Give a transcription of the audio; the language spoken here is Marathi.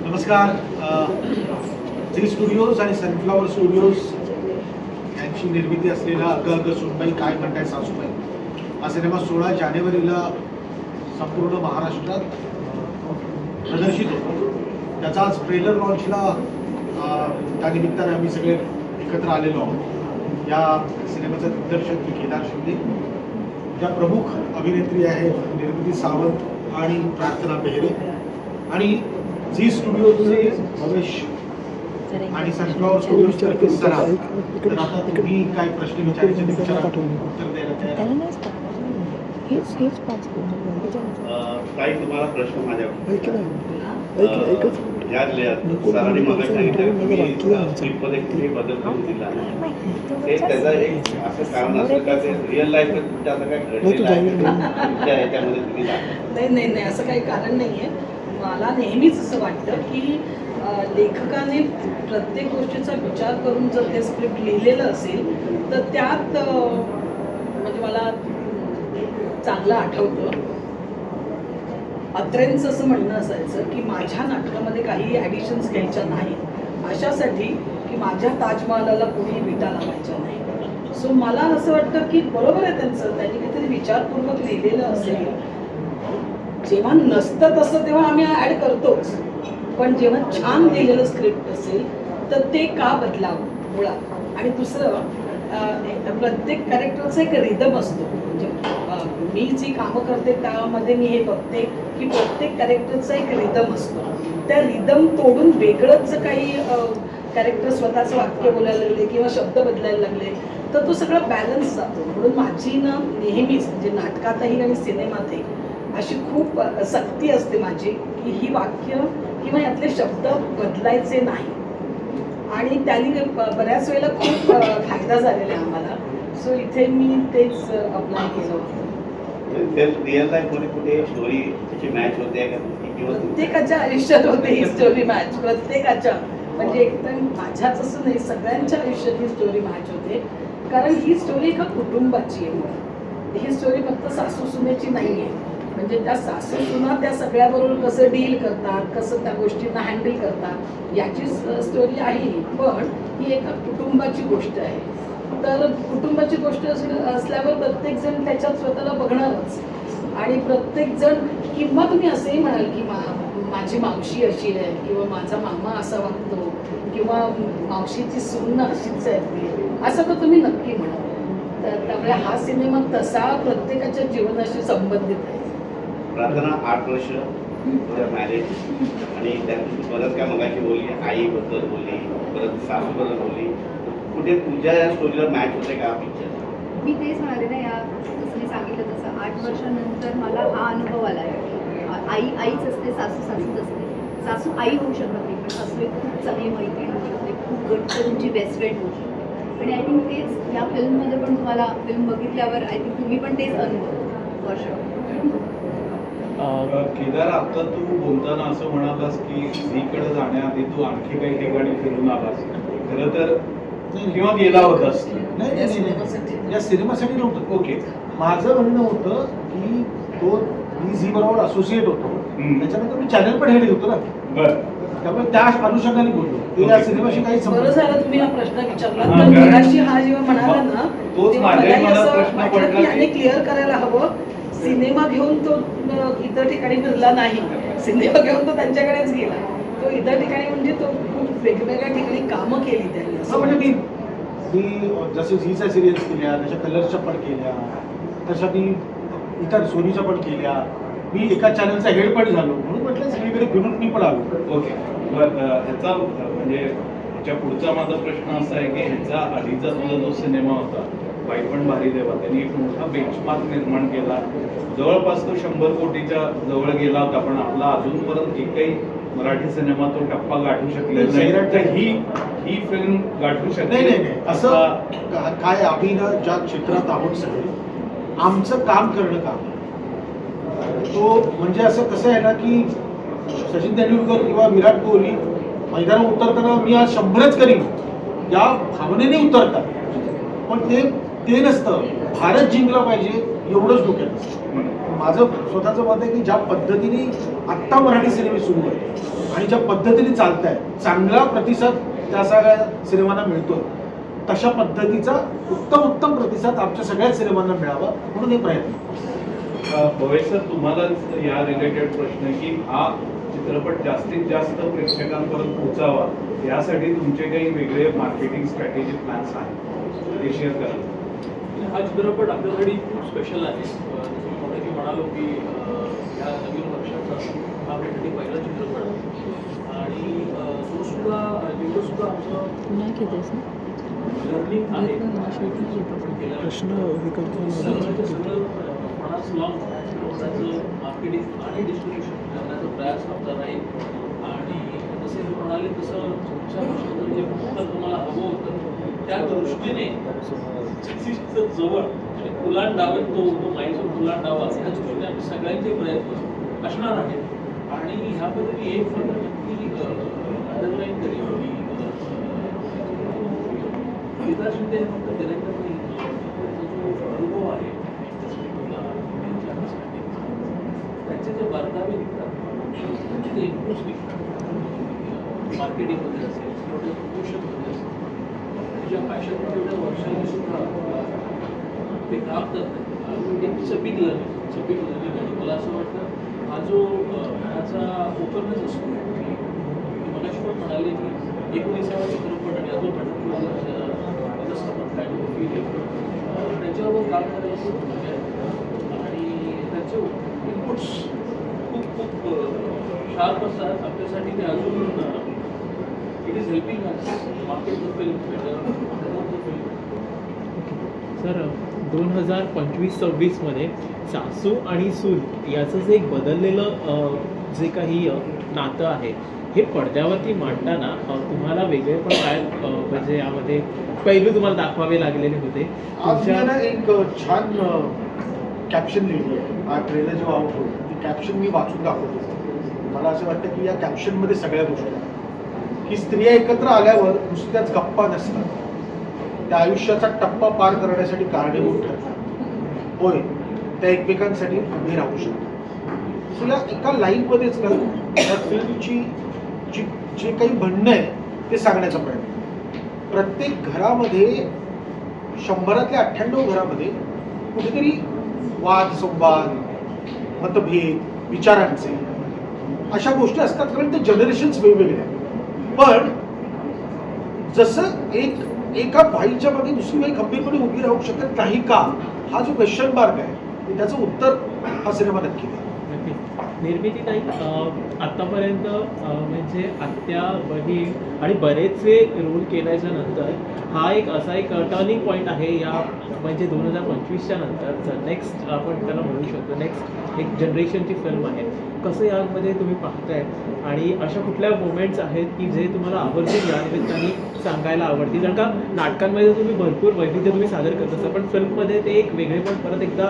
नमस्कार. झी स्टुडिओज आणि सनफ्लॉवर स्टुडिओज यांची निर्मिती असलेला अगं सुनबाई काय म्हणताय सासूबाई हा सिनेमा 16 जानेवारीला संपूर्ण महाराष्ट्रात प्रदर्शित होतो. त्याचा आज ट्रेलर लॉन्चला त्यानिमित्ताने आम्ही सगळे एकत्र आलेलो आहोत. या सिनेमाचं दिग्दर्शन केदार शिंदे, ज्या प्रमुख अभिनेत्री आहेत निर्मिती सावंत आणि प्रार्थना बेहरे, आणि झी स्टुडिओचे भवेश आणि सनफ्लॉवर स्टुडिओज तर्फे सरा. तर आता तुम्ही काय प्रश्न विचारायचे ते विचारा, उत्तर द्यायला तयार आहे. काही तुम्हाला प्रश्न माझ्याकडे सरांनी मला सांगितलं की स्क्रिप्टमध्ये कुठे बदल करून दिला हे त्याचं एक असं कारण असेल का ते रिअल लाईफ तुमच्या असं काय घडलेलं आहे तुमच्या ह्याच्यामध्ये तुम्ही नाही असं काही कारण नाही आहे. मला नेहमीच असं वाटतं की लेखकाने प्रत्येक गोष्टीचा विचार करून जर ते स्क्रिप्ट लिहिलेलं असेल तर त्यात म्हणजे मला चांगलं आठवतं अत्रेंचं असं म्हणणं असायचं की माझ्या नाटकामध्ये काही ॲडिशन्स घ्यायच्या नाहीत अशासाठी की माझ्या ताजमहालाला कोणी विटा लावायच्या नाही. सो मला असं वाटतं की बरोबर आहे त्यांचं, त्यांनी काहीतरी विचारपूर्वक लिहिलेलं असेल. जेव्हा नसतं तसं तेव्हा आम्ही ॲड करतोच, पण जेव्हा छान लिहिलेलं स्क्रिप्ट असेल तर ते का बदलावं मुळात. आणि दुसरं प्रत्येक कॅरेक्टरचा एक रिदम असतो. म्हणजे मी जी कामं करते त्यामध्ये मी हे बघते की प्रत्येक कॅरेक्टरचा एक रिदम असतो. त्या रिदम तोडून वेगळंच जर काही कॅरेक्टर स्वतःचं वाक्य बोलायला लागले किंवा शब्द बदलायला लागले तर तो सगळा बॅलन्स जातो. म्हणून माझी ना नेहमीच म्हणजे नाटकातही आणि सिनेमातही अशी खूप सक्ती असते माझी की ही वाक्य किंवा यातले शब्द बदलायचे नाही. आणि त्यांनी बऱ्याच वेळेला खूप फायदा झालेला आहे आम्हाला. सो इथे मी तेच अप्लाय केलं होतं. रिअल लाईफमध्ये कुठे स्टोरी त्याची मॅच होते का? प्रत्येकाच्या आयुष्यात होते ही स्टोरी मॅच, प्रत्येकाच्या. म्हणजे एकदम माझ्याच असं नाही, सगळ्यांच्या आयुष्यात ही स्टोरी मॅच होते. कारण ही स्टोरी एका कुटुंबाची आहे मुळात. ही स्टोरी फक्त सासू सुनेची नाही आहे. म्हणजे त्या सासू सुना त्या सगळ्याबरोबर कसं डील करतात, कसं त्या गोष्टींना हँडल करतात याची स्टोरी आहे. पण ही एका कुटुंबाची गोष्ट आहे. तर कुटुंबाची गोष्ट असल्यावर प्रत्येकजण त्याच्यात स्वतःला बघणारच. आणि प्रत्येकजण किंवा तुम्ही असंही म्हणाल की माझी मावशी अशी आहे किंवा माझा मामा असा वागतो किंवा मावशीची सून अशीच आहे असं तर तुम्ही नक्की म्हणाल. तर त्यामुळे हा सिनेमा तसा प्रत्येकाच्या जीवनाशी संबंधित आहे. प्रार्थना 8 वर्ष मॅरेज आणि त्यानंतर परत काय मगाशी बोलली, आईबद्दल बोलली, परत सासूबद्दल बोलली. कुठे तुझ्या या स्टोरीला मॅच होते का पिक्चर? मी तेच म्हणाले ना, या जसं मी सांगितलं तसं 8 वर्षानंतर मला हा अनुभव आला आहे. आईच असते, सासू सासूच असते. सासू आई होऊ शकत नाही, पण सासू एक खूप चांगली मैत्रीण होऊ शकते, खूप घट्ट तुमची बेस्ट फ्रेंड होऊ शकते. आणि आय थिंक तेच या फिल्ममध्ये पण तुम्हाला फिल्म बघितल्यावर आय थिंक तुम्ही पण तेच अनुभव वर्ष. केदार, आता तू बोलताना असं म्हणालास की झीकडे जाण्याआधी तू आणखी काही ठिकाणी फिरून आलास. खरं तर किंवा गेला होतास? नाही, या सिनेमासाठी नव्हतं. ओके, माझं म्हणणं होतं की तो मी झी बरोबर असोसिएट होतो, त्याच्यानंतर मी चॅनल पण हेड होतो ना. बरं, त्यामुळे त्या अनुषंगाने बोललो. ते या सिनेमाशी काही बरं संबंध झालं तुम्ही हा प्रश्न विचारला. तर मगाशी हा जेव्हा म्हणाला ना तेव्हा मलाही असं वाटलं की याने क्लिअर करायला हवं. सिनेमा घेऊन तो इतर ठिकाणी फिरला नाही, सिनेमा घेऊन तो त्यांच्याकडेच गेला. तो इतर ठिकाणी म्हणजे तो खूप वेगवेगळ्या ठिकाणी कामं केली त्यांनी. असं म्हणजे मी जसे झीच्या सिरियल्स केल्या, तशा कलर्सच्या पण केल्या, तशा मी इतर सोनीच्या पण केल्या. मी एका चॅनलचा हेड पण झालो, म्हणून म्हटलं सगळीकडे फिरून मी पण आलो. ओके. ह्याचा म्हणजे ह्याच्या पुढचा माझा प्रश्न असा आहे की ह्याचा आधीचा तुझा जो सिनेमा होता बाई पण भारी देवा, त्यांनी एक मोठा बेंचमार्क निर्माण केला. जवळपास तो 100 कोटीच्या जवळ गेला होता, पण आपला अजूनपर्यंत एकही मराठी सिनेमा तो टप्पा गाठू शकलेला नाही. ही फिल्म गाठू शकते? नाही, असं काय, आम्ही ना ज्या क्षेत्रात आहोत सगळे, आमचं काम करणं काम तो म्हणजे असं कसं आहे ना की सचिन तेंडुलकर किंवा विराट कोहली मैदानात उतरताना मी आज 100च करीन या भावनेने उतरतात, पण ते नसतं. भारत जिंकला पाहिजे एवढंच डोक्यात असतं. माझं स्वतःचं मत आहे की ज्या पद्धतीने आत्ता मराठी सिनेमे सुरू आहेत आणि ज्या पद्धतीने चालत आहे, चांगला प्रतिसाद त्या सगळ्या सिनेमांना मिळतोय, तशा पद्धतीचा उत्तम प्रतिसाद आमच्या सगळ्याच सिनेमांना मिळावा म्हणून हे प्रयत्न. भवेश सर, तुम्हालाच या रिलेटेड प्रश्न आहे की हा चित्रपट जास्तीत जास्त प्रेक्षकांपर्यंत पोहोचावा यासाठी तुमचे काही वेगळे मार्केटिंग स्ट्रॅटेजी प्लॅन्स आहेत ते शेअर करा. हा चित्रपट आपल्यासाठी खूप स्पेशल आहे. जसं मी मगाशी म्हणालो की या नवीन वर्षाचा हा आपल्यासाठी पहिला चित्रपट आहे आणि तो सुद्धा जेवढं सुद्धा आमचं लर्निंग आहे प्रश्न सगळं सगळं 50 लाख चित्रपटाचं मार्केटिंग आणि डिस्ट्रीब्युशन करण्याचा प्रयास आमचा राहील. आणि जसे मी म्हणाले तसं तुमच्या भाषेतून जे पुस्तक तुम्हाला हवं होतं त्या दृष्टीने जवळ आणि फुलांडावे तो माईचा फुलांडावा या दृष्टीने आम्ही सगळ्यांचे प्रयत्न असणार आहेत. आणि ह्याबद्दल एक मात्र नक्की अंडरलाईन करेल की गीता शिंदे हे फक्त डिरेक्टर नाही, त्यांचा जो अनुभव आहे इंडस्ट्रीमधला, त्यांच्या अंडरस्टँडिंग, त्यांचे जे बारकावे निघतात, त्यांचे जे इनपुट्स निघतात, मार्केटिंगमध्ये असेल किंवा प्रमोशनमध्ये असेल, त्याच्या पॅशनमध्ये एवढ्या वर्षांनी सुद्धा ते काम करतात. इट्स अ बिग लर्निंग आणि मला असं वाटतं हा जो ह्याचा ओपननेस असतो की मगाशी पण म्हणाले की 19वा चित्रपट आणि अजून त्याच्यावर काम करायला खूप मजा आहे आणि त्याचे इनपुट्स खूप खूप शार्प असतात. आपल्यासाठी ते अजून it is helping us market the film better. Sir 2025-26 मध्ये सासू आणि सून याचं जे एक बदललेलं जे काही नातं आहे हे पडद्यावरती मांडताना तुम्हाला वेगळे पण काय म्हणजे यामध्ये पैलू तुम्हाला दाखवावे लागलेले होते? आज मी ना एक छान कॅप्शन लिहिली आहे. हा ट्रेलर जेव्हा आउट होतो ती कॅप्शन मी वाचून दाखवतो. मला असं वाटतं की या कॅप्शनमध्ये सगळ्या गोष्टी आहेत की स्त्रिया एकत्र आल्यावर नुसत्याच गप्पा नसतात, त्या आयुष्याचा टप्पा पार करण्यासाठी कारणीभूत ठरतात. होय, त्या एकमेकांसाठी उभे राहू शकतात. सो या एका लाईनमध्येच ना या फिल्मची जे काही म्हणणं आहे ते सांगण्याचा प्रयत्न. प्रत्येक घरामध्ये 100 98 घरामध्ये कुठेतरी वाद संवाद, मतभेद, विचारांचे अशा गोष्टी असतात, कारण ते जनरेशन्स वेगवेगळे आहेत. पण जसं एका बाईच्या मागे दुसरी बाई खंबीरपणे उभी राहू शकत नाही का, हा जो क्वेश्चन मार्क आहे त्याचं उत्तर हा सिनेमा नक्की देईल. निर्मिती ताई, आत्तापर्यंत म्हणजे आत्या, बहीण आणि बरेचसे रोल केल्याच्या नंतर हा एक असा एक टर्निंग पॉईंट आहे या म्हणजे 2025च्या नंतरचं नेक्स्ट आपण त्याला म्हणू शकतो नेक्स्ट एक जनरेशनची फिल्म आहे. कसं यामध्ये तुम्ही पाहताय आणि अशा कुठल्या मोमेंट्स आहेत की जे तुम्हाला आवर्जून या निमित्ताने सांगायला आवडतील? कारण का नाटकांमध्ये तुम्ही भरपूर वैविध्य तुम्ही सादर करत असता, पण फिल्ममध्ये ते एक वेगळे पण परत एकदा